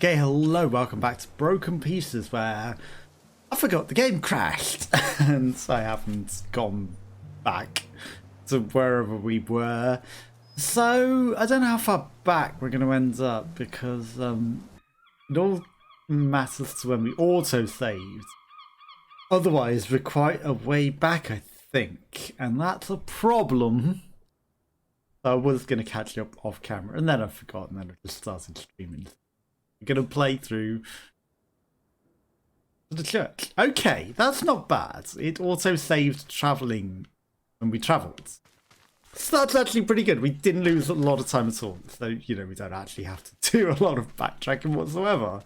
Okay, hello, welcome back to Broken Pieces, where I forgot the game crashed and I haven't gone back to wherever we were. So I don't know how far back we're going to end up because it all matters to when we auto-saved. Otherwise, we're quite a way back, I think, and that's a problem. So I was going to catch you up off camera, and then I forgot, and then I just started streaming. We're going to play through the church. Okay, that's not bad. It also saved travelling when we travelled. So that's actually pretty good. We didn't lose a lot of time at all. So, you know, we don't actually have to do a lot of backtracking whatsoever.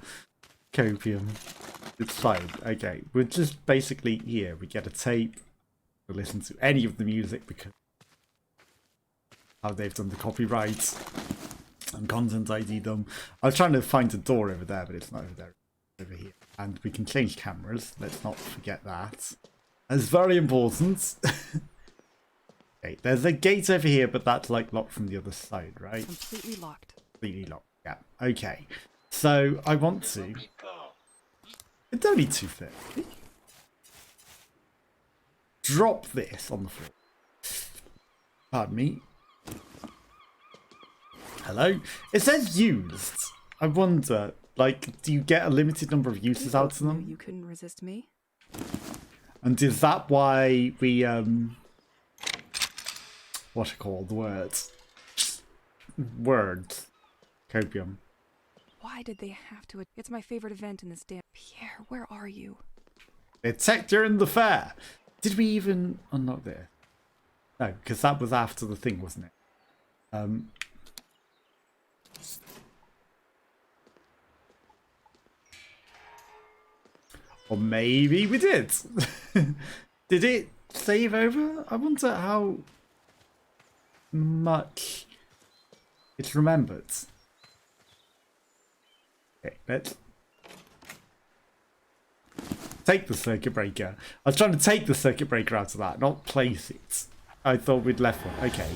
Copium. It's fine. Okay, we're just basically here. We get a tape. We listen to any of the music because how they've done the copyrights and content ID them. I was trying to find a door over there, but it's not over there. It's over here. And we can change cameras. Let's not forget that. That's very important. Okay, there's a gate over here, but that's like locked from the other side, right? Completely locked. Completely locked. Yeah. Okay. So I want to. It's only 2:30. Drop this on the floor. Pardon me. Hello? It says used. I wonder, like, do you get a limited number of uses out of them? You couldn't resist me? And is that why we, what are called the words? Words. Copium. Why did they have to? It's my favorite event in this damn... Pierre, where are you? Detect during the fair. Did we even unlock this? No, because that was after the thing, wasn't it? Or maybe we did. Did it save over? I wonder how much it's remembered. Okay, let's take the circuit breaker. I was trying to take the circuit breaker out of that, not place it. I thought we'd left one. Okay.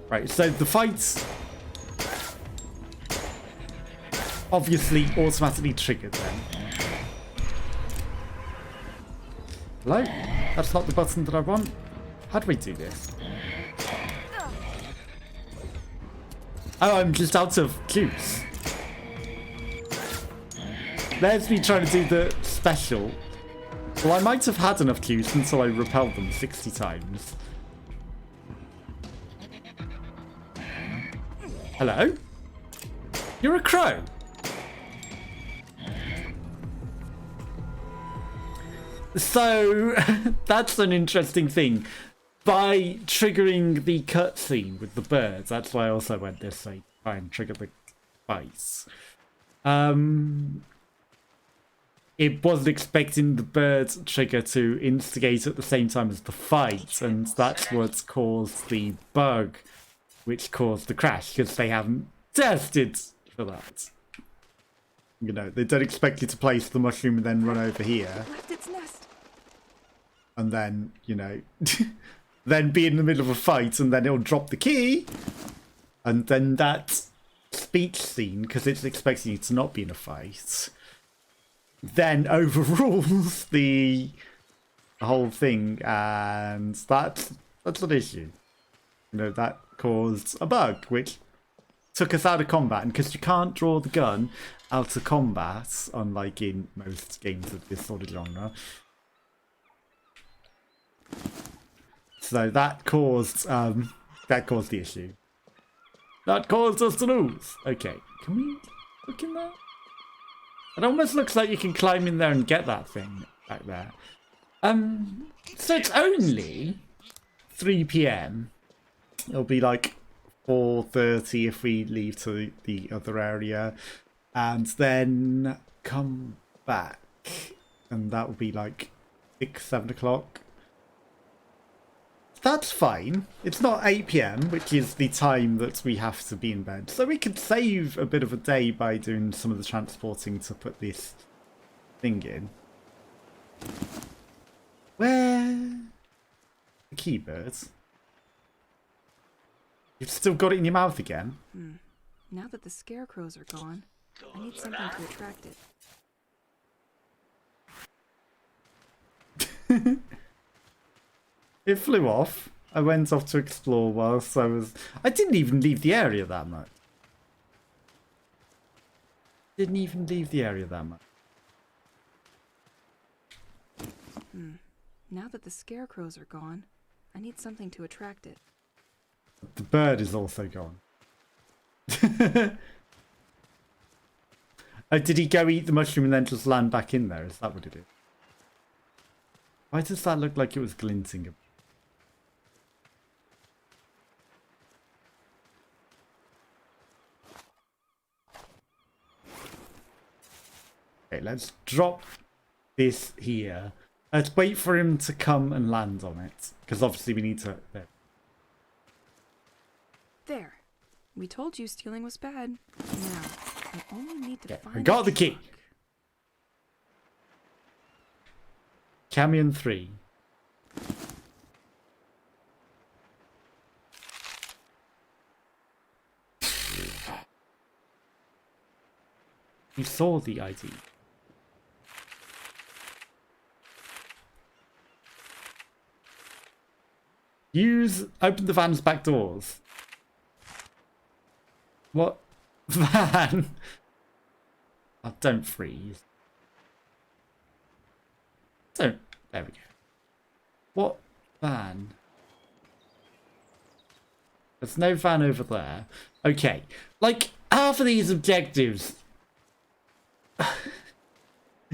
Right, so the fight's obviously automatically triggered then. Hello? That's not the button that I want. How do we do this? Oh, I'm just out of juice. There's me trying to do the special. Well, I might have had enough juice until I repelled them 60 times. Hello? You're a crow. So, that's an interesting thing. By triggering the cutscene with the birds, that's why I also went this way, try and trigger the fights. It wasn't expecting the birds trigger to instigate at the same time as the fight, and that's what caused the bug, which caused the crash, because they haven't tested for that. You know, they don't expect you to place the mushroom and then run over here. Left its nest. And then, you know, then be in the middle of a fight and then it'll drop the key. And then that speech scene, because it's expecting you to not be in a fight, then overrules the whole thing. And that's an issue. You know, that caused a bug, which took us out of combat. And because you can't draw the gun out of combat, unlike in most games of this sort of genre, so that caused the issue. That caused us to lose. Okay, can we look in there? It almost looks like you can climb in there and get that thing back there. So it's only 3 PM. It'll be like 4:30 if we leave to the other area, and then come back, and that will be like 6, 7 o'clock. That's fine. It's not 8 PM, which is the time that we have to be in bed. So we could save a bit of a day by doing some of the transporting to put this thing in. Where? The keybird. You've still got it in your mouth again? Now that the scarecrows are gone, I need something to attract it. It flew off. I went off to explore whilst I was... I didn't even leave the area that much. Didn't even leave the area that much. Now that the scarecrows are gone, I need something to attract it. The bird is also gone. Oh, did he go eat the mushroom and then just land back in there? Is that what it is? Why does that look like it was glinting? Okay, let's drop this here. Let's wait for him to come and land on it. Because obviously we need to... There. We told you stealing was bad. Now, I only need to find I got the key. truck. Camion 3. You saw the ID. Open the van's back doors. What? Van? Oh, don't freeze. There we go. What van? There's no van over there. Okay. Like, half of these objectives...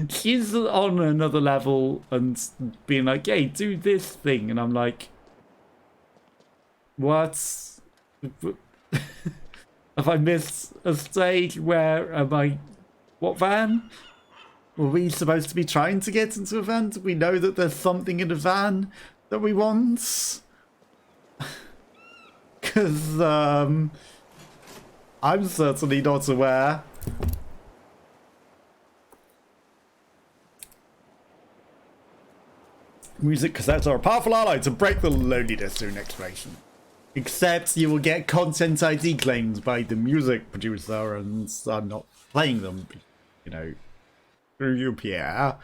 She's on another level and being like, hey, do this thing. And I'm like... What? Have I missed a stage? Where am I? What van? Were we supposed to be trying to get into a van? Do we know that there's something in a van that we want? Because, I'm certainly not aware. Music cassettes are a powerful ally to break the loneliness through an exploration. Except you will get content ID claimed by the music producer, and I'm not playing them, you know, through you, Pierre.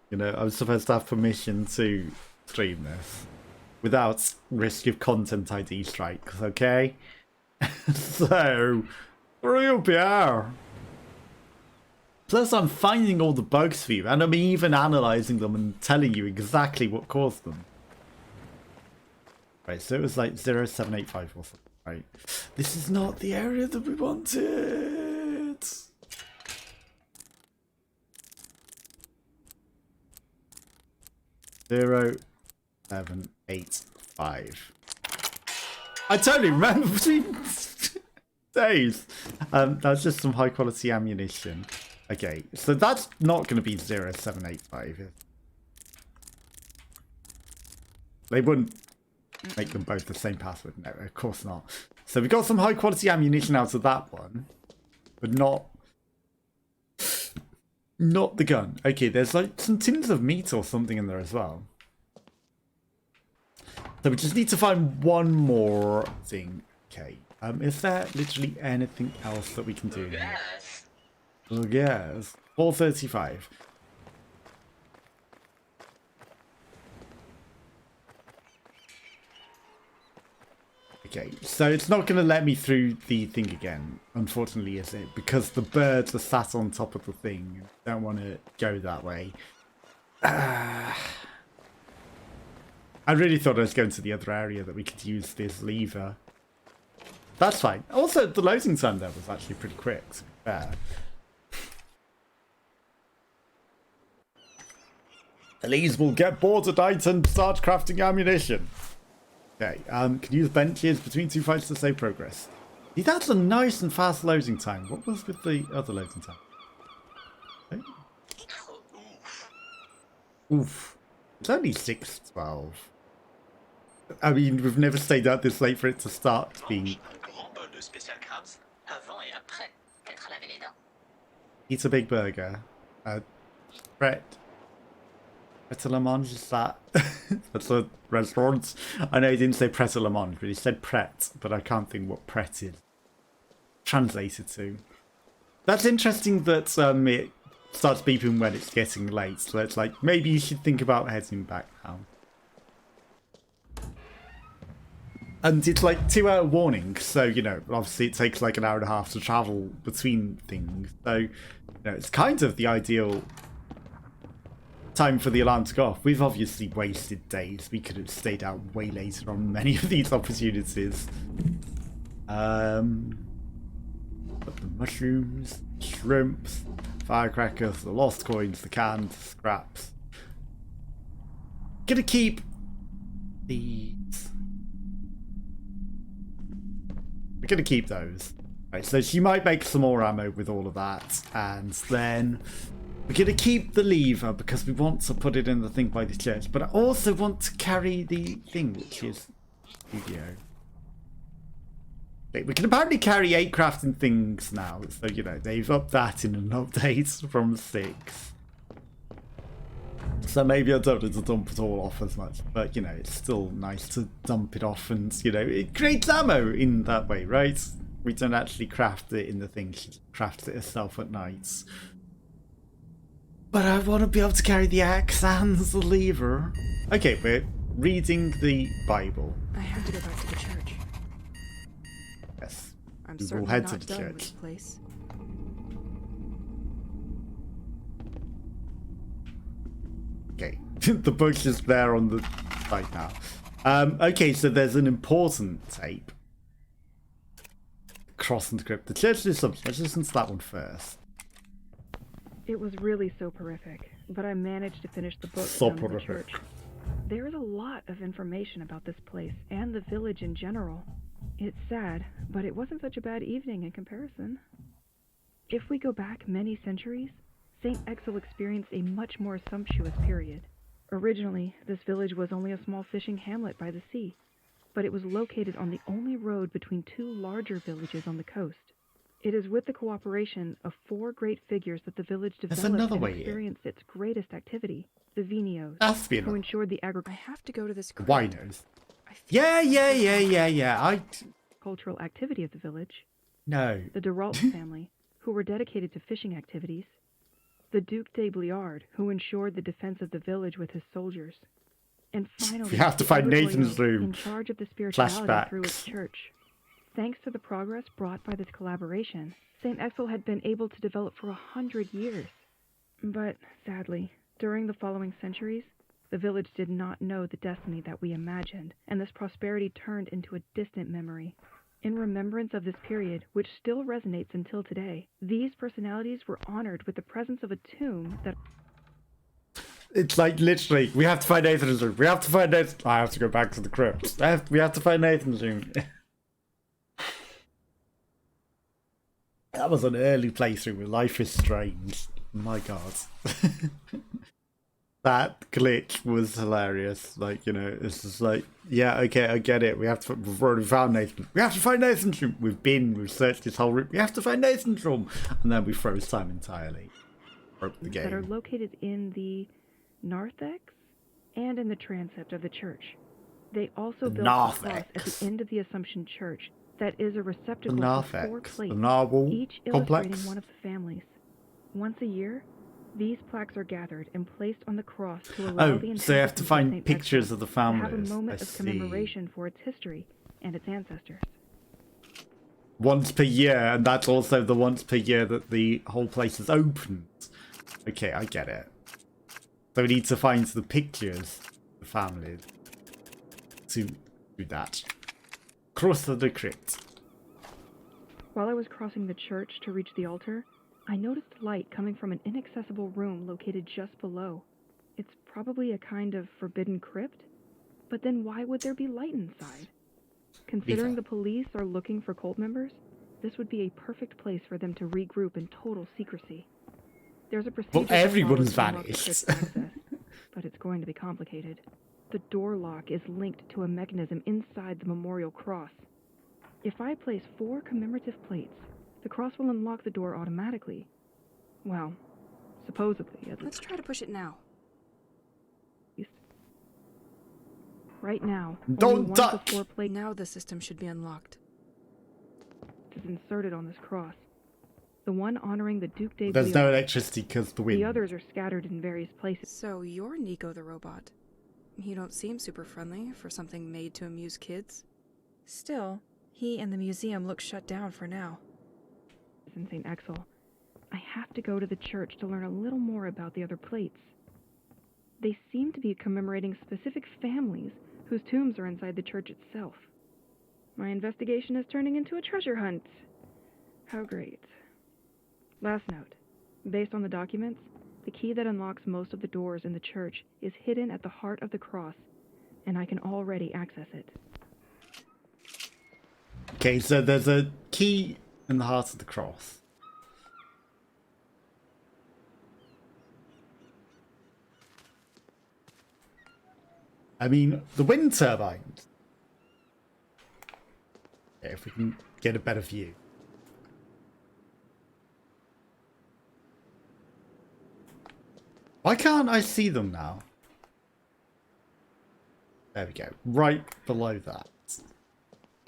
You know, I'm supposed to have permission to stream this without risk of content ID strikes, okay? So, through you, Pierre. Plus, I'm finding all the bugs for you, and I'm even analysing them and telling you exactly what caused them. Right, so it was like 0785 or something, right? This is not the area that we wanted! 0785. I totally remember between days. That's just some high quality ammunition. Okay, so that's not going to be 0785. They wouldn't make them both the same password. No, of course not. So we got some high quality ammunition out of that one, but not the gun. Okay, there's like some tins of meat or something in there as well. So we just need to find one more thing. Okay. Is there literally anything else that we can do here? Yes. 435. Okay, so it's not going to let me through the thing again, unfortunately, is it? Because the birds are sat on top of the thing. Don't want to go that way. I really thought I was going to the other area that we could use this lever. That's fine. Also, the loading time there was actually pretty quick, to be fair. Elise will get bored at night and start crafting ammunition. Okay, can use benches between two fights to save progress. See, that's a nice and fast loading time. What was with the other loading time? Okay. Oof. It's only 6:12. I mean, we've never stayed out this late for it to start being... Eat a big burger. Brett. Pret a la Mange, is that? That's a restaurant. I know he didn't say Pret a la Mange, but he said Pret, but I can't think what Pret is. translated to. That's interesting that it starts beeping when it's getting late. So it's like, maybe you should think about heading back now. And it's like 2-hour warning, so, you know, obviously it takes like an hour and a half to travel between things. So, you know, it's kind of the ideal time for the alarm to go off. We've obviously wasted days. We could have stayed out way later on many of these opportunities. But the mushrooms, shrimps, firecrackers, the lost coins, the canned scraps. Gonna keep these. We're gonna keep those. Right, so she might make some more ammo with all of that, and then we're gonna keep the lever because we want to put it in the thing by the church. But I also want to carry the thing, which is studio. Okay, we can apparently carry 8 crafting things now, so you know they've upped that in an update from 6. So maybe I don't need to dump it all off as much, but you know, it's still nice to dump it off and, you know, it creates ammo in that way, right? We don't actually craft it in the thing, she crafts it herself at nights. But I want to be able to carry the axe and the lever. Okay, we're reading the Bible. I have to go back to the church. Yes, I'm we will certainly head not to the done with church. the place. Okay, the book is there on the site now. Okay, so there's an important tape. Cross and Crypt. The church is something. Let's listen to that one first. It was really soporific, but I managed to finish the book from the church. There is a lot of information about this place and the village in general. It's sad, but it wasn't such a bad evening in comparison. If we go back many centuries, St. Exil experienced a much more sumptuous period. Originally, this village was only a small fishing hamlet by the sea, but it was located on the only road between 2 larger villages on the coast. It is with the cooperation of 4 great figures that the village developed and experienced its greatest activity, the Vinios, who ensured the I have to go to this crypt. Winos. Yeah. Cultural activity of the village. No. The Deralt family, who were dedicated to fishing activities. The Duc de Bliard, who ensured the defense of the village with his soldiers. And finally, we have to find Nathan's room. In charge of the spirituality Flashbacks. through its church. Thanks to the progress brought by this collaboration, St. Exil had been able to develop for 100 years. But, sadly, during the following centuries, the village did not know the destiny that we imagined, and this prosperity turned into a distant memory. In remembrance of this period, which still resonates until today, these personalities were honored with the presence of a tomb that... It's like literally, we have to find Nathan's room. We have to find Nathan. I have to go back to the crypt. We have to find Nathan's room. That was an early playthrough with Life is Strange. My god. That glitch was hilarious. Like, you know, it's just like, yeah, okay, I get it. We've already found Nathan. We have to find Nathan's room. We've searched this whole room. We have to find Nathan's room. And then we froze time entirely. Broke the game. That are located in the narthex and in the transept of the church. They also built a cross at the end of the Assumption Church that is a receptacle for 4 plates, each illustrating one of the families. Once a year, these plaques are gathered and placed on the cross to allow the so you have to find pictures of the families. To have a moment of commemoration for its history and its ancestors. Once per year, and that's also the once per year that the whole place is opened. Okay, I get it. So we need to find the pictures of the families to do that. Cross the crypt. While I was crossing the church to reach the altar, I noticed light coming from an inaccessible room located just below. It's probably a kind of forbidden crypt, but then why would there be light inside? Considering the police are looking for cult members, this would be a perfect place for them to regroup in total secrecy. There's a procedure. Well, everyone's vanished. But it's going to be complicated. The door lock is linked to a mechanism inside the memorial cross. If I place 4 commemorative plates, the cross will unlock the door automatically. Well, supposedly. Let's try to push it now. Right now, don't touch. now the system should be unlocked. is inserted on this cross. The one honoring the Duc de There's no Bouillon. electricity because the wind. The others are scattered in various places. So you're Nico the robot. You don't seem super friendly for something made to amuse kids. Still, he and the museum look shut down for now. In St. Exel. I have to go to the church to learn a little more about the other plates. They seem to be commemorating specific families whose tombs are inside the church itself. My investigation is turning into a treasure hunt. How great. Last note. Based on the documents, the key that unlocks most of the doors in the church is hidden at the heart of the cross, and I can already access it. Okay, so there's a key in the heart of the cross. I mean, the wind turbines. Yeah, if we can get a better view. Why can't I see them now? There we go. Right below that.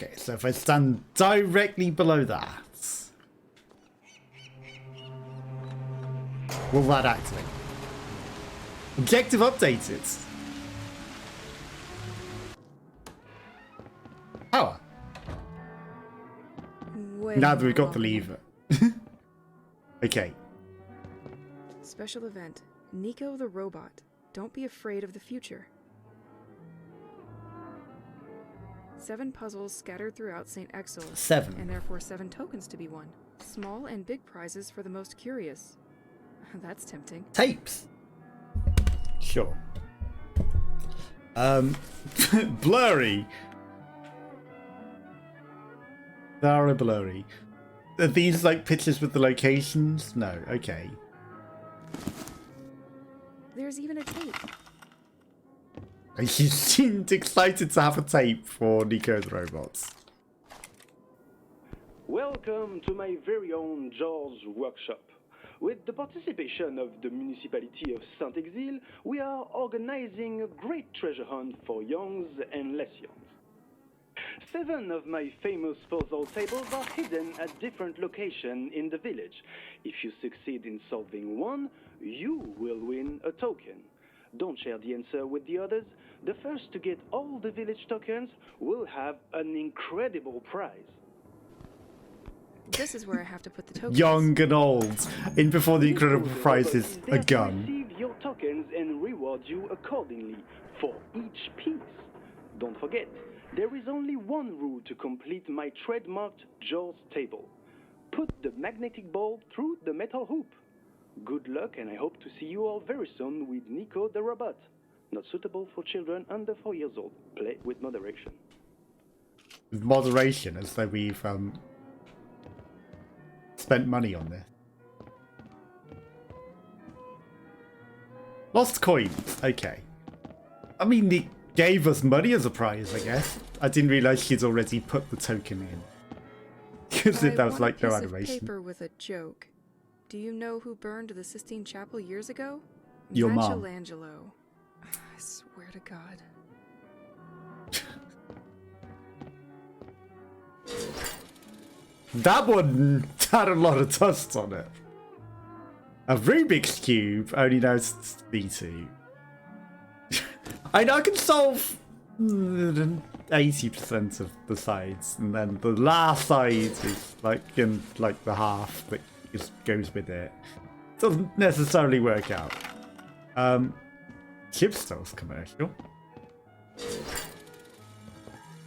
Okay, so if I stand directly below that, will that activate? Objective updated. Power. Way Now that we've got more the lever. Okay. Special event. Nico the robot. Don't be afraid of the future. 7 puzzles scattered throughout St. Exel. 7. And therefore 7 tokens to be won. Small and big prizes for the most curious. That's tempting. Tapes. Sure. Blurry. Very blurry. Are these like pictures with the locations? No. Okay. There's even a tape. You seemed excited to have a tape for Nico the robots. Welcome to my very own George workshop. With the participation of the municipality of Saint-Exil, we are organizing a great treasure hunt for youngs and less youngs. 7 of my famous puzzle tables are hidden at different locations in the village. If you succeed in solving one, you will win a token. Don't share the answer with the others. The first to get all the village tokens will have an incredible prize. This is where I have to put the tokens. Young and old. In before the incredible prize is a gun. Receive your tokens and reward you accordingly for each piece. Don't forget, there is only one rule to complete my trademarked Jaws table. Put the magnetic ball through the metal hoop. Good luck, and I hope to see you all very soon with Nico the robot. Not suitable for children under 4 years old. Play with moderation. With moderation, as though we've spent money on this. Lost coins. Okay. I mean, they gave us money as a prize, I guess. I didn't realize she'd already put the token in. Because that was like no I want a piece of animation. paper with a joke. Do you know who burned the Sistine Chapel years ago? Your mom. Michelangelo. I swear to God. That one had a lot of dust on it. A Rubik's Cube only knows B2. I know I can solve 80% of the sides, and then the last side is like in like the half that just goes with it. Doesn't necessarily work out. Chipsto's commercial.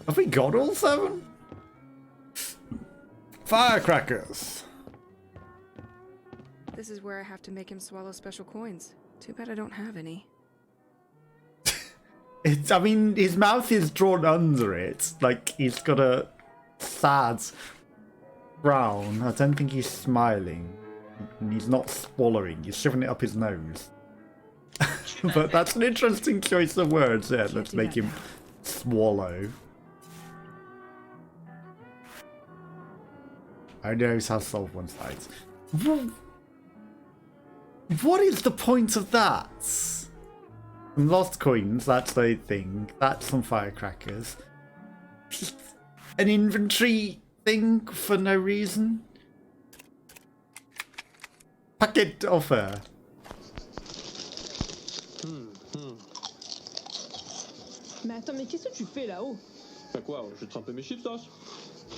Have we got all 7? Firecrackers. This is where I have to make him swallow special coins. Too bad I don't have any. I mean, his mouth is drawn under it. Like, he's got a sad frown. I don't think he's smiling. And he's not swallowing. He's shoving it up his nose. But that's an interesting choice of words. Yeah, let's make him swallow. I knows how to solve one side. What is the point of that? Some lost coins, that's the thing. That's some firecrackers. An inventory thing for no reason. Packet offer. Mais attends, mais qu'est-ce que tu fais là-haut? Bah quoi, je trempe mes chips sauce.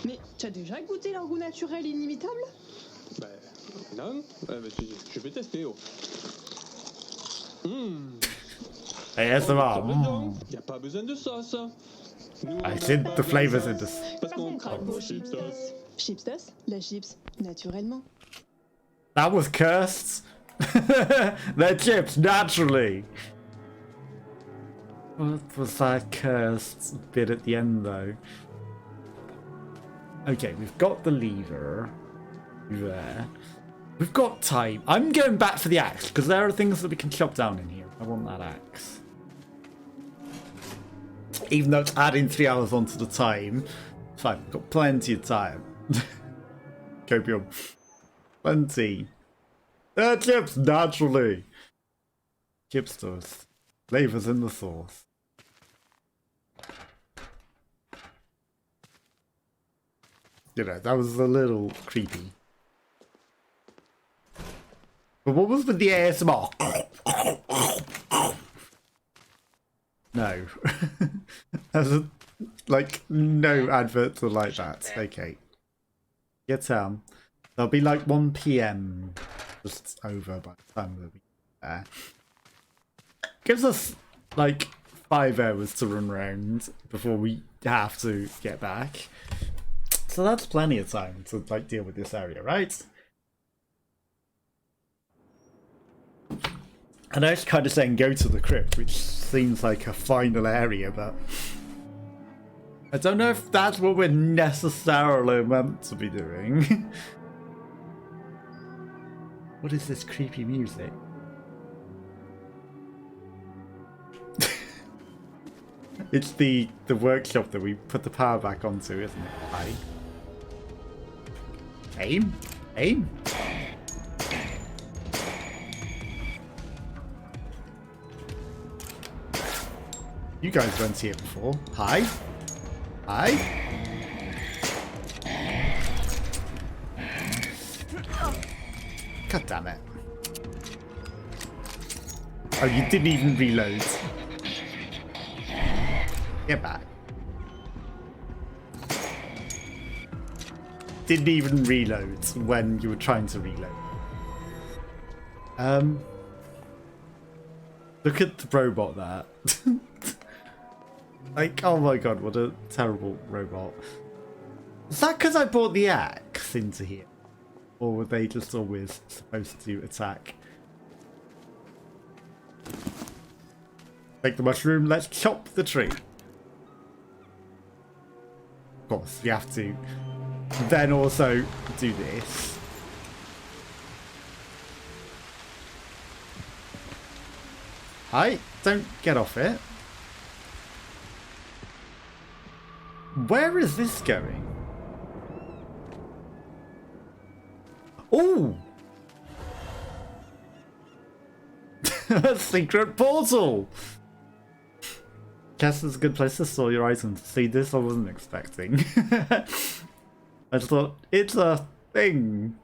Mais tu as déjà goûté leur goût naturel et inimitable? Bah non, bah, je vais tester. Oh. ASMR. Y a pas besoin de sauce. Nous, I think the flavors in this. parce qu'on craque vos chips sauce. Chips sauce? La chips, naturellement. That was cursed. They're chips naturally. What was that cursed bit at the end though? Okay, we've got the lever there. We've got time. I'm going back for the axe because there are things that we can chop down in here. I want that axe. Even though it's adding 3 hours onto the time, it's fine. We've got plenty of time. Copium. Plenty. Chips, naturally. Chips sauce. Flavors in the sauce. You know, that was a little creepy. But what was with the ASMR? No. There's like no adverts are like that. Okay. Get there'll be like 1 PM just over by the time that we get there. Gives us like 5 hours to run around before we have to get back. So that's plenty of time to like deal with this area, right? And I was kind of saying go to the crypt, which seems like a final area, but I don't know if that's what we're necessarily meant to be doing. What is this creepy music? It's the workshop that we put the power back onto, isn't it? Aye. Aim? Aim? You guys weren't here before. Hi? Hi? God damn it. Oh, you didn't even reload. Get back. Didn't even reload when you were trying to reload. Look at the robot there. Like, oh my god, what a terrible robot. Is that because I brought the axe into here? Or were they just always supposed to attack? Take the mushroom, let's chop the tree. Of course, we have to then also do this. Hi, don't get off it. Where is this going? Oh! A secret portal! Guess it's a good place to store your items. See, this I wasn't expecting. I thought, it's a thing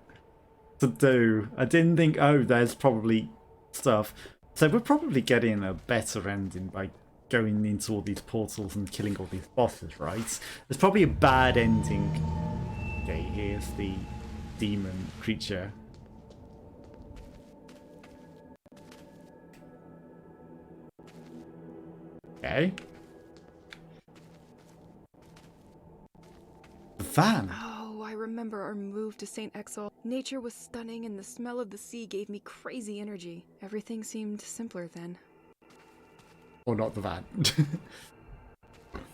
to do. I didn't think, oh, there's probably stuff. So we're probably getting a better ending by going into all these portals and killing all these bosses, right? There's probably a bad ending. Okay, here's the demon creature. Okay. The van. Oh, I remember our move to St. Exel. Nature was stunning and the smell of the sea gave me crazy energy. Everything seemed simpler then. Or not the van.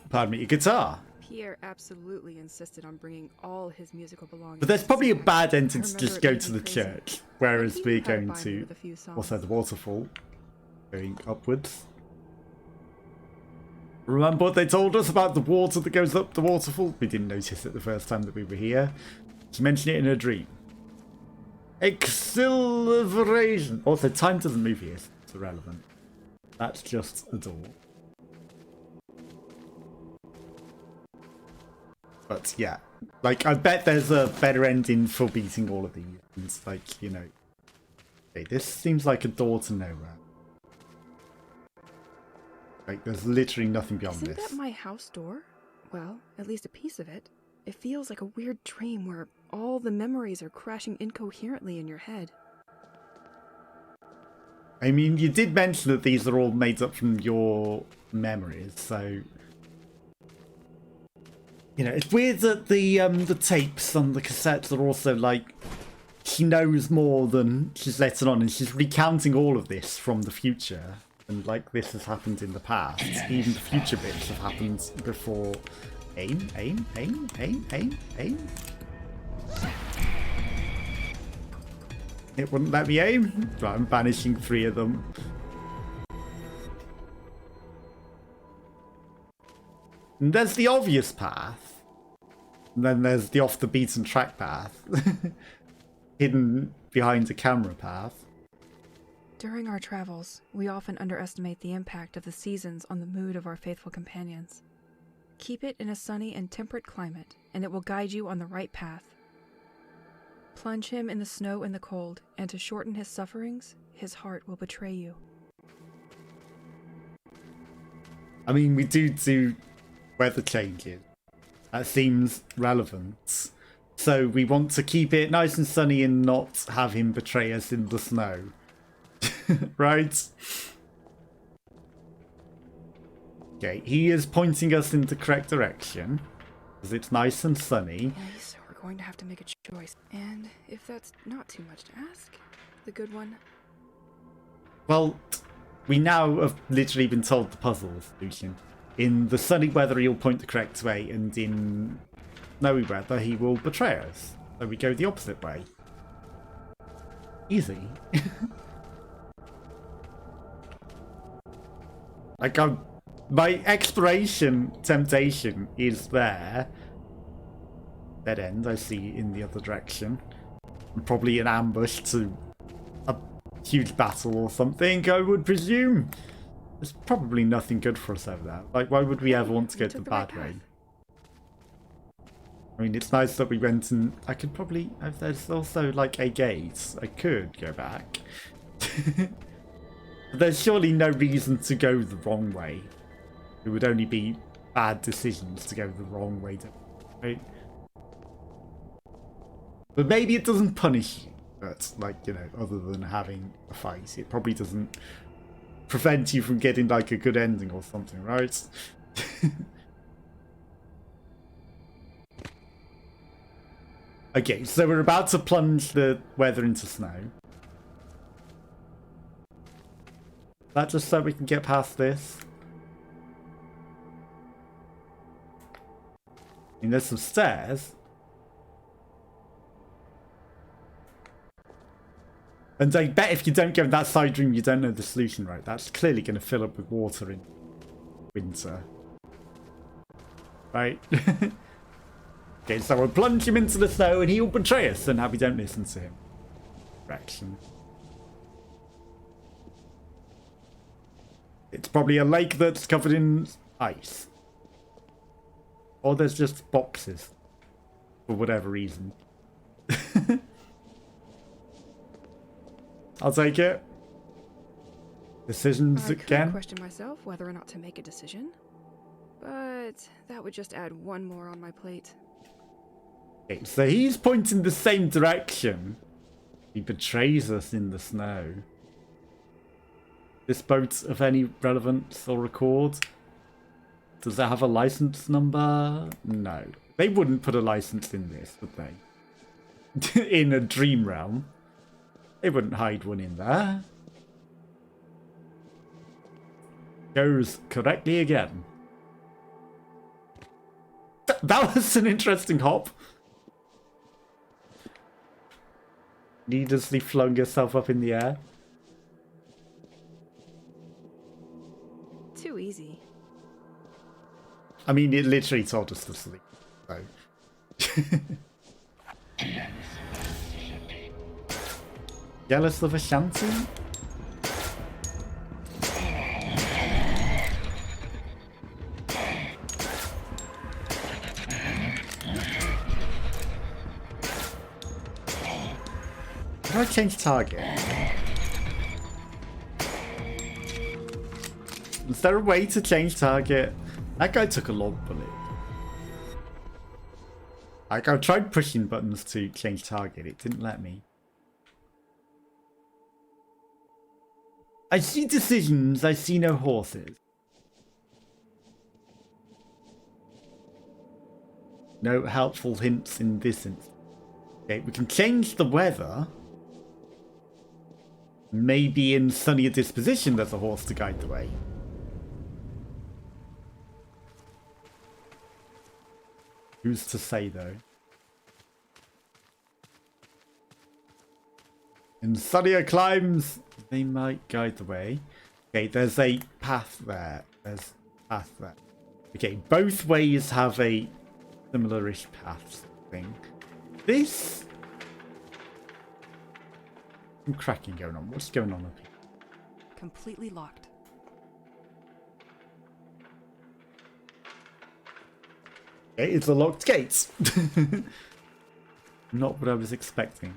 Pardon me, a guitar. Pierre absolutely insisted on bringing all his musical belongings. But there's probably a bad ending to I just remember go it to made the me crazy. church, whereas He we're knew how to going bind me to with a few songs. also the waterfall, going upwards. Remember what they told us about the water that goes up the waterfall? We didn't notice it the first time that we were here. She mentioned it in her dream. Exhilaration. Also, time doesn't move here, so it's irrelevant. That's just a door. But yeah, like, I bet there's a better ending for beating all of these. And it's like, you know, okay, this seems like a door to nowhere. Like, there's literally nothing beyond Isn't this. that my house door? Well, at least a piece of it. It feels like a weird dream where all the memories are crashing incoherently in your head. I mean, you did mention that these are all made up from your memories, so... You know, it's weird that the tapes on the cassettes are also, like... She knows more than she's letting on, and she's recounting all of this from the future. And, like, this has happened in the past. Even the future bits have happened before... Aim, aim, aim, aim, aim, aim. It wouldn't let me aim. Right, I'm banishing 3 of them. And there's the obvious path. And then there's the off the beaten track path. Hidden behind a camera path. During our travels, we often underestimate the impact of the seasons on the mood of our faithful companions. Keep it in a sunny and temperate climate, and it will guide you on the right path. Plunge him in the snow and the cold, and to shorten his sufferings, his heart will betray you. I mean, we do weather changes. That seems relevant. So we want to keep it nice and sunny and not have him betray us in the snow. Right? Okay, he is pointing us in the correct direction. Because it's nice and sunny. Nice, we're going to have to make a choice. And if that's not too much to ask, the good one. Well, we now have literally been told the puzzle solution. In the sunny weather, he'll point the correct way, and in snowy weather, he will betray us. So we go the opposite way. Easy. Like, my exploration temptation is there. Dead end, I see in the other direction. And probably an ambush to a huge battle or something, I would presume. There's probably nothing good for us over there. Like, why would we ever want to go the bad way? I mean, it's nice that we went and... I could probably... If there's also, like, a gate, I could go back. But there's surely no reason to go the wrong way. It would only be bad decisions to go the wrong way, right? But maybe it doesn't punish you. But, like, you know, other than having a fight, it probably doesn't prevent you from getting, like, a good ending or something, right? Okay, so we're about to plunge the weather into snow. That just so we can get past this. I mean, there's some stairs. And I bet if you don't go in that side room, you don't know the solution, right? That's clearly going to fill up with water in winter. Right? Okay, so we'll plunge him into the snow and he'll betray us, and now we don't listen to him. Direction. It's probably a lake that's covered in ice. Or there's just boxes. For whatever reason. I'll take it. Decisions I again. could question myself whether or not to make a decision, but that would just add one more on my plate. Okay, so he's pointing the same direction. He betrays us in the snow. This boat of any relevance or record? Does it have a license number? No. They wouldn't put a license in this, would they? In a dream realm. They wouldn't hide one in there. Goes correctly again. That was an interesting hop. Needlessly flung herself up in the air. Too easy. I mean, it literally told us to sleep. So. Jealous of a shanty? How do I change target? Is there a way to change target? That guy took a long bullet. Like, I tried pushing buttons to change target. It didn't let me. I see decisions. I see no horses. No helpful hints in this instance. Okay, we can change the weather. Maybe in sunnier disposition there's a horse to guide the way. Who's to say, though? In sunnier climes, they might guide the way. Okay, there's a path there. There's a path there. Okay, both ways have a similar-ish path thing. This... some cracking going on. What's going on up here? Completely locked. Okay, it's a locked gate. Not what I was expecting.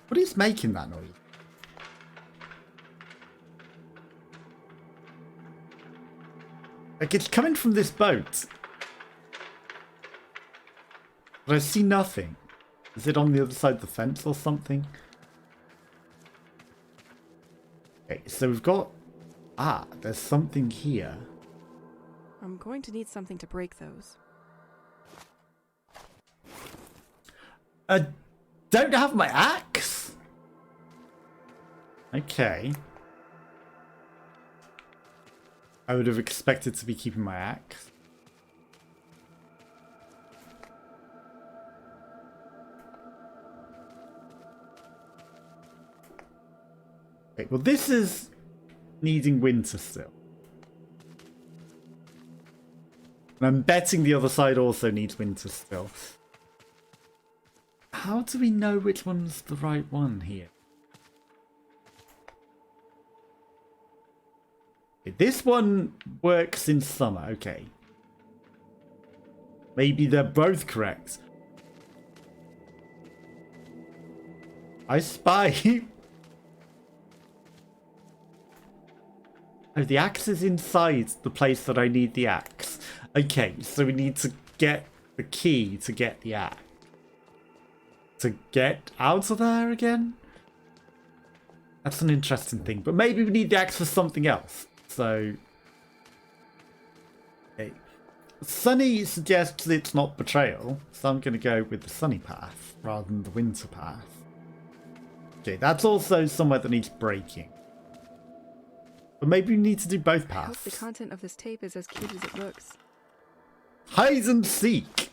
What is making that noise? Like, it's coming from this boat. But I see nothing. Is it on the other side of the fence or something? Okay, so we've got... ah, there's something here. I'm going to need something to break those. I don't have my axe? Okay. I would have expected to be keeping my axe. Okay, well this is needing winter still. And I'm betting the other side also needs winter still. How do we know which one's the right one here? Okay, this one works in summer, okay. Maybe they're both correct. I spy. Oh, the axe is inside the place that I need the axe. Okay, so we need to get the key to get the axe. To get out of there again? That's an interesting thing. But maybe we need the axe for something else. So... okay. Sunny suggests it's not betrayal. So I'm going to go with the sunny path rather than the winter path. Okay, that's also somewhere that needs breaking. But maybe we need to do both I hope paths. the content of this tape is as cute as it looks. Hide and seek.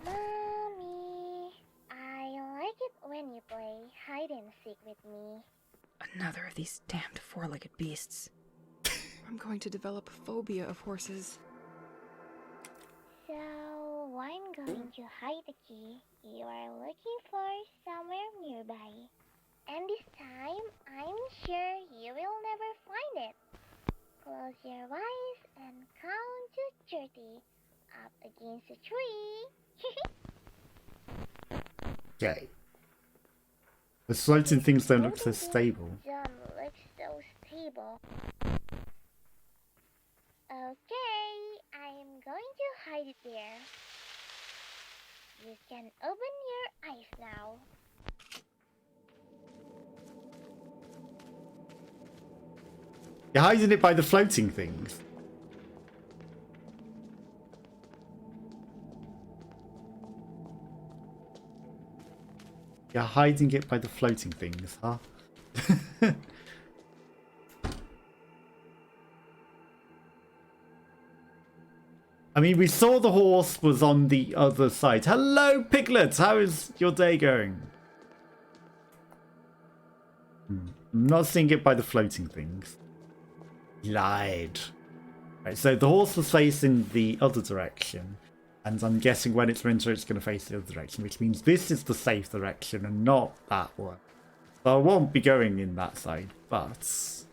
Mommy, I like it when you play hide and seek with me. Another of these damned four-legged beasts. I'm going to develop a phobia of horses. So, I'm going to hide the key you are looking for somewhere nearby. And this time, I'm sure you will never find it. Close your eyes and count to 30 up against a tree. Okay. The floating things don't look so stable. Don't look so stable. Okay, I'm going to hide it there. You can open your eyes now. You're hiding it by the floating things. You're hiding it by the floating things, huh? I mean, we saw the horse was on the other side. Hello, Piglet! How is your day going? I'm not seeing it by the floating things. Lied. Right, so the horse was facing the other direction. And I'm guessing when it's winter, it's going to face the other direction. Which means this is the safe direction and not that one. So I won't be going in that side, but...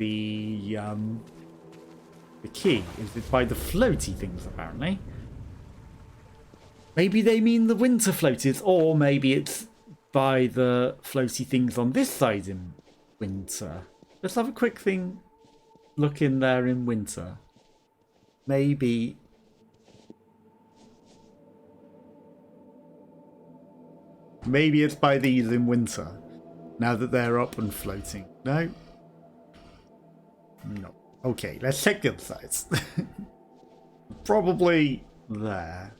the key? Is it by the floaty things, apparently? Maybe they mean the winter floaties, or maybe it's by the floaty things on this side in winter. Let's have a quick look in there in winter. Maybe it's by these in winter, now that they're up and floating. No? No. Okay, let's check the other sides. Probably there.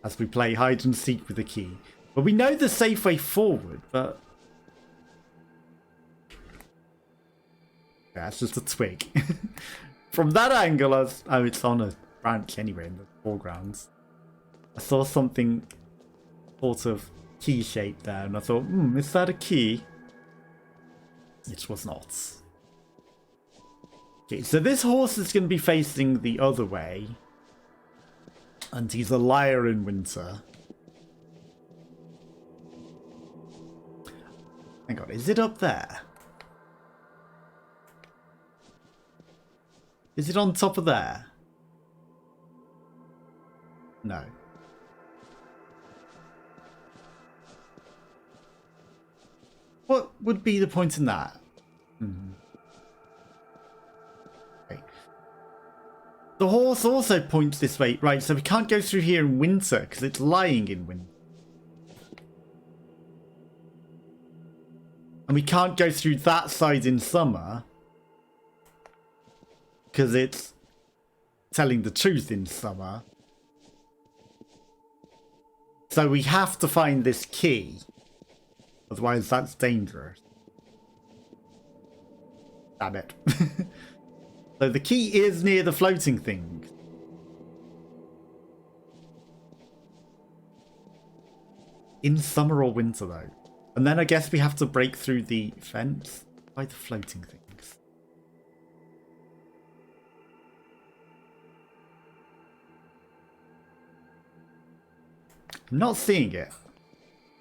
As we play hide and seek with the key. But we know the safe way forward, but... yeah, it's just a twig. From that angle, oh, it's on a branch anyway in the foreground. I saw something sort of key-shaped there, and I thought, is that a key? It was not. Okay, so this horse is going to be facing the other way. And he's a liar in winter. Hang on, is it up there? Is it on top of there? No. What would be the point in that? Okay. The horse also points this way. Right, so we can't go through here in winter because it's lying in winter. And we can't go through that side in summer because it's telling the truth in summer. So we have to find this key. Otherwise that's dangerous. Damn it. So the key is near the floating thing. In summer or winter though. And then I guess we have to break through the fence by the floating things. I'm not seeing it.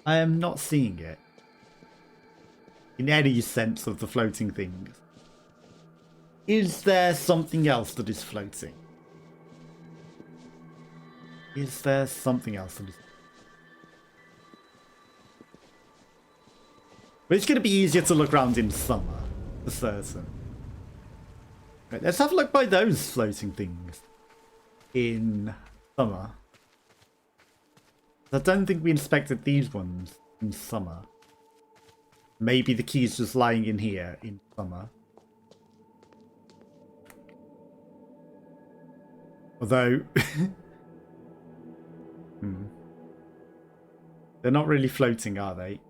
I am not seeing it. In any sense of the floating things. Is there something else that is floating? Is there something else that is... But it's going to be easier to look around in summer, for certain. Right, let's have a look by those floating things in summer. I don't think we inspected these ones in summer. Maybe the key's just lying in here in summer. Although... They're not really floating, are they?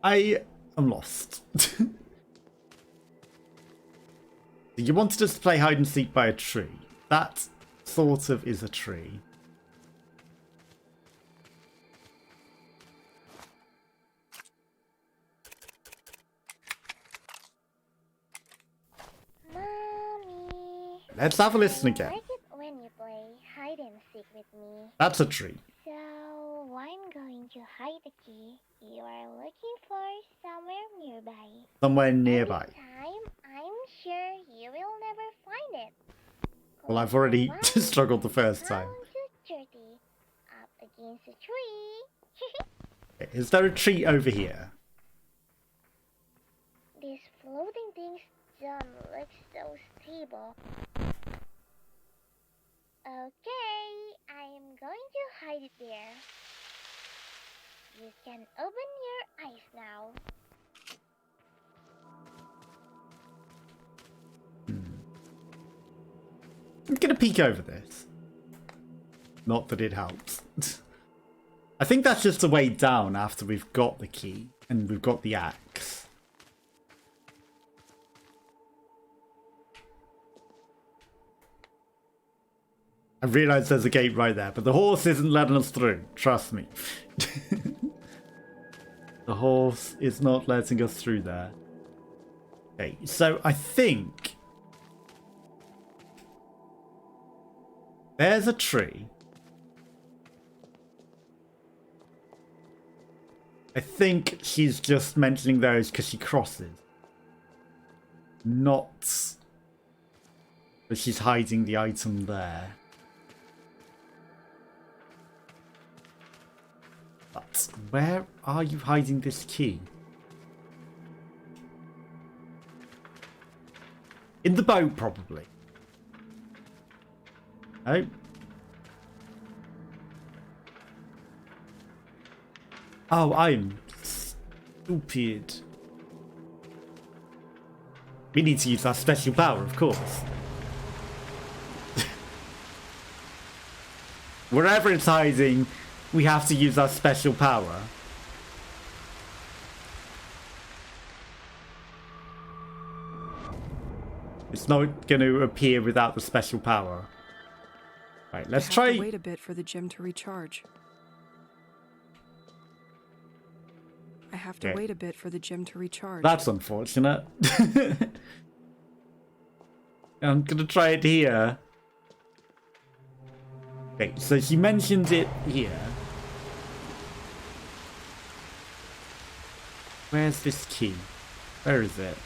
I am lost. You wanted us to play hide and seek by a tree. That sort of is a tree. Mommy. Let's have a listen again. I like it when you play hide and seek with me. That's a tree. So I'm going to hide the key you are looking for somewhere nearby. Somewhere nearby. This time, I'm sure you will never find it. Well, I've already struggled the first time. Count to 30. Up against a tree. Is there a tree over here? These floating things don't look so stable. Okay, I am going to hide it there. You can open your eyes now. I'm gonna peek over this. Not that it helps. I think that's just a way down after we've got the key and we've got the axe. I realise there's a gate right there, but the horse isn't letting us through. Trust me. The horse is not letting us through there. Okay, so I think there's a tree. I think she's just mentioning those because she crosses. Not that she's hiding the item there. But where are you hiding this key? In the boat, probably. Oh. Oh, I'm stupid. We need to use our special power, of course. Wherever it's hiding, we have to use our special power. It's not going to appear without the special power. Right, let's try. To wait a bit for the gem to recharge. I have to wait a bit for the gem to recharge. That's unfortunate. I'm gonna try it here. Okay, so she mentioned it here. Where's this key? Where is it?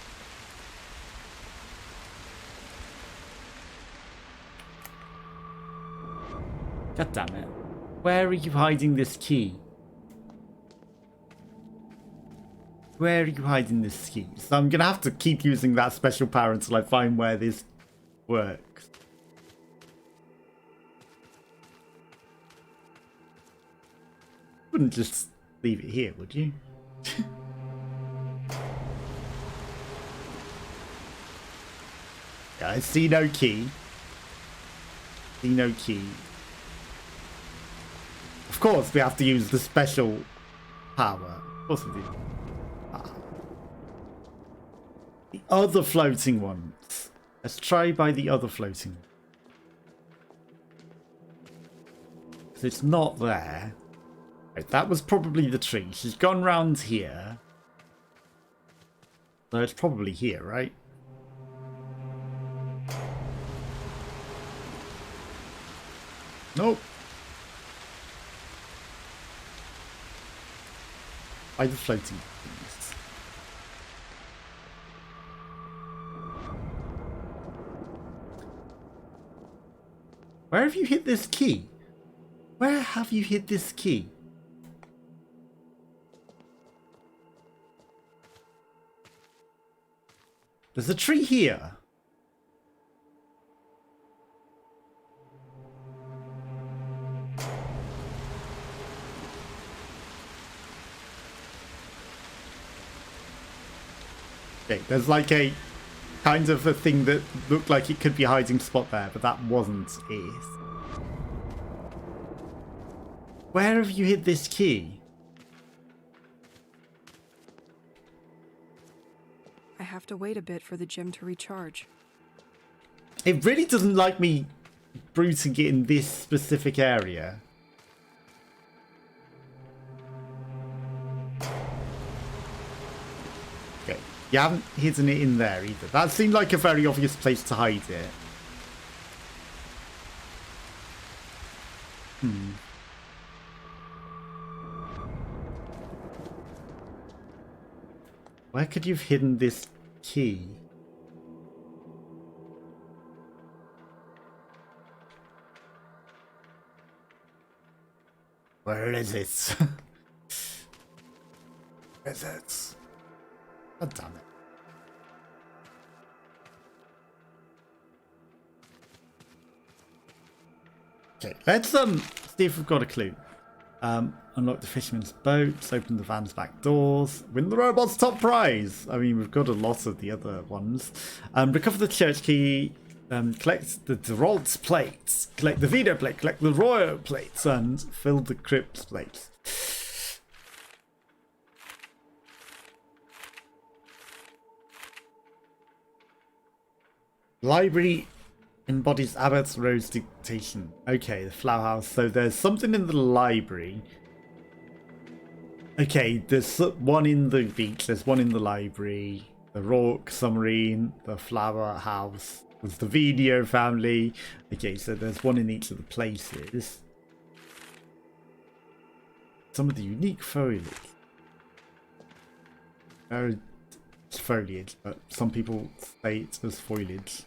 God damn it. Where are you hiding this key? Where are you hiding this key? So I'm gonna have to keep using that special power until I find where this works. Wouldn't just leave it here, would you? Yeah, I see no key. See no key. Of course we have to use the special power. Of course we do. The other floating ones. Let's try by the other floating one. So it's not there. Right, that was probably the tree. She's gone round here. So it's probably here, right? Nope. By the floating things. Where have you hit this key? Where have you hit this key? There's a tree here. Okay, there's like a kind of a thing that looked like it could be a hiding spot there, but that wasn't it. Where have you hid this key? I have to wait a bit for the gem to recharge. It really doesn't like me bruiting it in this specific area. Okay, you haven't hidden it in there either. That seemed like a very obvious place to hide it. Where could you have hidden this key? Where is it? Where is it? God damn it. Okay, let's see if we've got a clue. Unlock the fisherman's boats, open the van's back doors, win the robot's top prize. I mean, we've got a lot of the other ones. Recover the church key, collect the Derolt's plates, collect the Vito plate, collect the Royal plates, and fill the crypt's plates. Library embodies Abbott's Rose dictation. Okay, the flower house. So there's something in the library. Okay, there's one in the beach, there's one in the library, the Rourke submarine, the flower house, there's the video family. Okay, so there's one in each of the places. Some of the unique foliage. No, it's foliage, but some people say it's as foliage.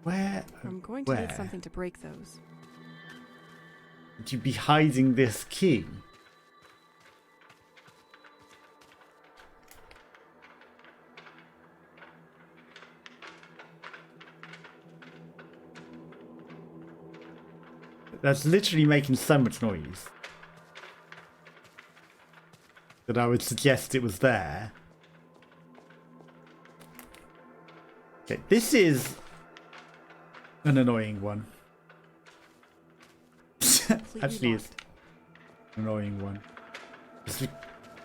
Where? I'm going to need something to break those. Would you be hiding this key? That's literally making so much noise that I would suggest it was there. Okay, this is an annoying one. Actually, it's an annoying one. There's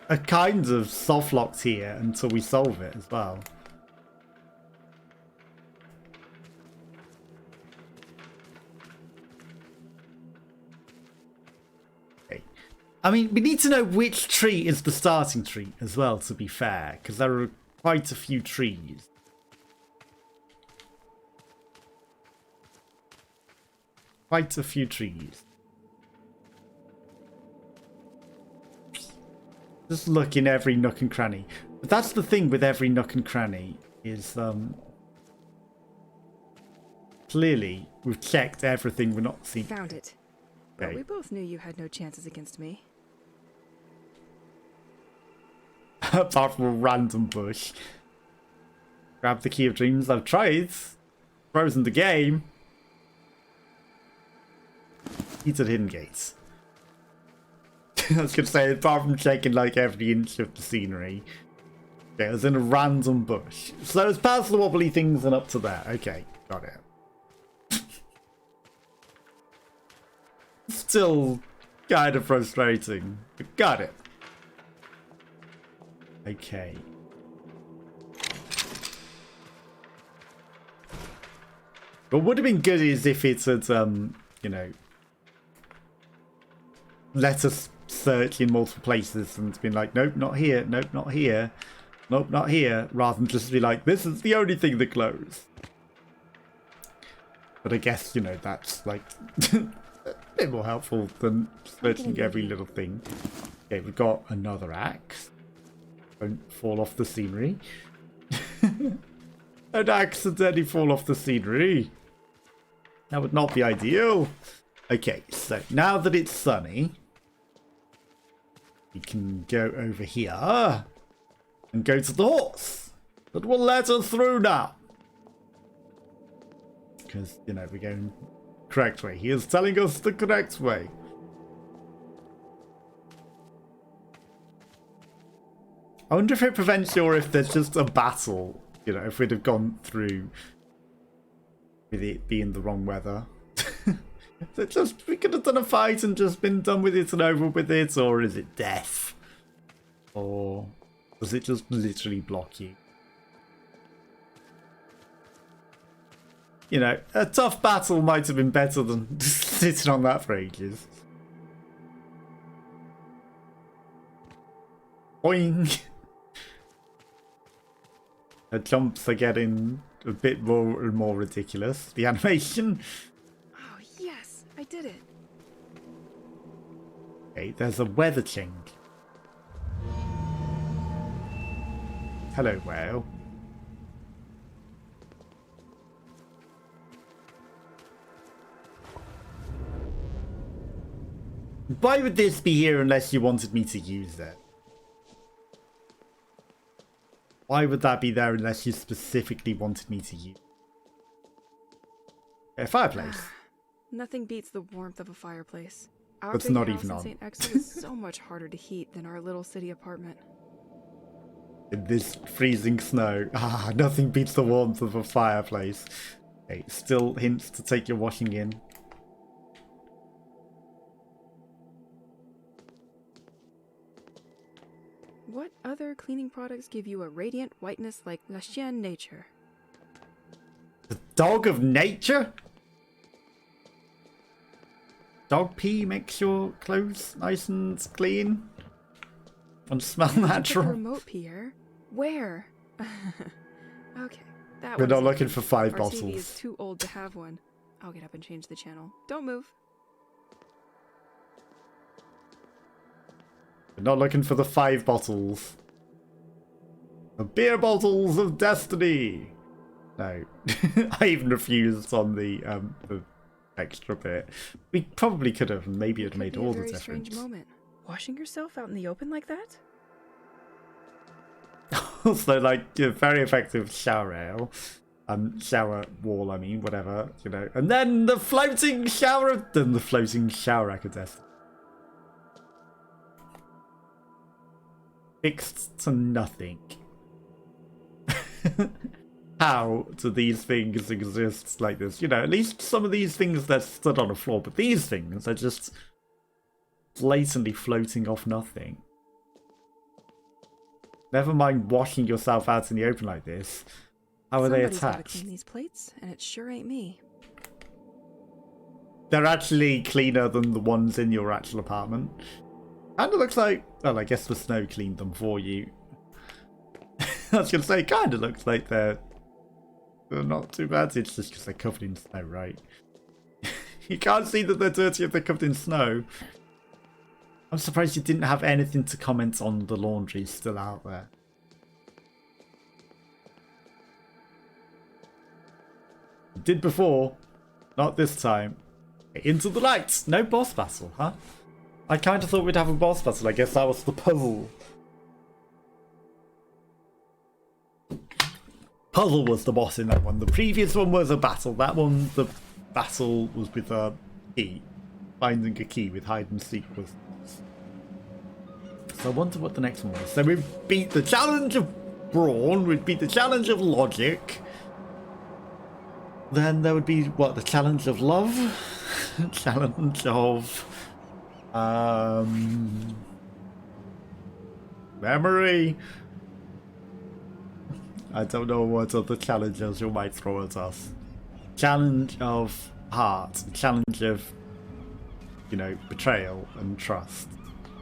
a kind of soft locked here until we solve it as well. Okay. I mean, we need to know which tree is the starting tree as well, to be fair, because there are quite a few trees. Quite a few trees. Just look in every nook and cranny. But that's the thing with every nook and cranny is clearly we've checked everything we're not seeing. Found it. Okay. But we both knew you had no chances against me. Apart from a random bush. Grab the key of dreams. I've tried. Frozen the game. Heated hidden gates. I was going to say, apart from checking like every inch of the scenery. Okay, it was in a random bush. So it's past the wobbly things and up to there. Okay, got it. Still kind of frustrating, but got it. Okay. What would have been good is if it had, you know, let us search in multiple places and been like, nope, not here, nope, not here, nope, not here, rather than just be like, this is the only thing that glows. But I guess, you know, that's like a bit more helpful than searching every little thing. Okay, we've got another axe. Don't fall off the scenery. Don't accidentally fall off the scenery. That would not be ideal. Okay, so now that it's sunny, we can go over here and go to the horse that will let us through now. Because, you know, we're going the correct way. He is telling us the correct way. I wonder if it prevents you or if there's just a battle. You know, if we'd have gone through with it being the wrong weather. Is it just, we could have done a fight and just been done with it and over with it, or is it death? Or does it just literally block you? You know, a tough battle might have been better than sitting on that for ages. Boing! The jumps are getting a bit more and more ridiculous. The animation. Oh, yes, I did it. Okay, there's a weather change. Hello, whale. Why would this be here unless you wanted me to use it? Why would that be there unless you specifically wanted me to use it? A fireplace. Nothing beats the warmth of a fireplace. Our That's big not house even in on. St. Exel is so much harder to heat than our little city apartment. In this freezing snow. Ah, nothing beats the warmth of a fireplace. Okay, still hints to take your washing in. What other cleaning products give you a radiant whiteness like La Chienne Nature? The dog of nature? Dog pee makes your clothes nice and clean and smell Put the natural. remote, Pierre. Where? Okay, that We're one's not looking easy. for 5 Our bottles. TV is too old to have one. I'll get up and change the channel. Don't move. We're not looking for the 5 bottles. The beer bottles of destiny! No. I even refused on the extra bit. We probably could have, maybe it made all the difference. Strange moment. Washing yourself out in the open like that? Also, like, very effective shower ale. Shower wall, I mean, whatever, you know. And then the floating shower, then the floating shower acadest. Fixed to nothing. How do these things exist like this? You know, at least some of these things that stood on the floor, but these things are just blatantly floating off nothing. Never mind washing yourself out in the open like this. How are they attached? Somebody's gotta clean these plates, and it sure ain't me. They're actually cleaner than the ones in your actual apartment. Kinda looks like... Well, I guess the snow cleaned them for you. I was gonna say, kinda looks like they're not too bad. It's just because they're covered in snow, right? You can't see that they're dirty if they're covered in snow. I'm surprised you didn't have anything to comment on the laundry still out there. You did before. Not this time. Into the lights! No boss battle, huh? I kind of thought we'd have a boss battle. I guess that was the puzzle. Puzzle was the boss in that one. The previous one was a battle. That one, the battle was with a key. Finding a key with hide and seek was... So I wonder what the next one was. So we beat the challenge of brawn. We beat the challenge of logic. Then there would be, what, the challenge of love? Challenge of... memory? I don't know what other challenges you might throw at us. Challenge of heart. Challenge of, you know, betrayal and trust.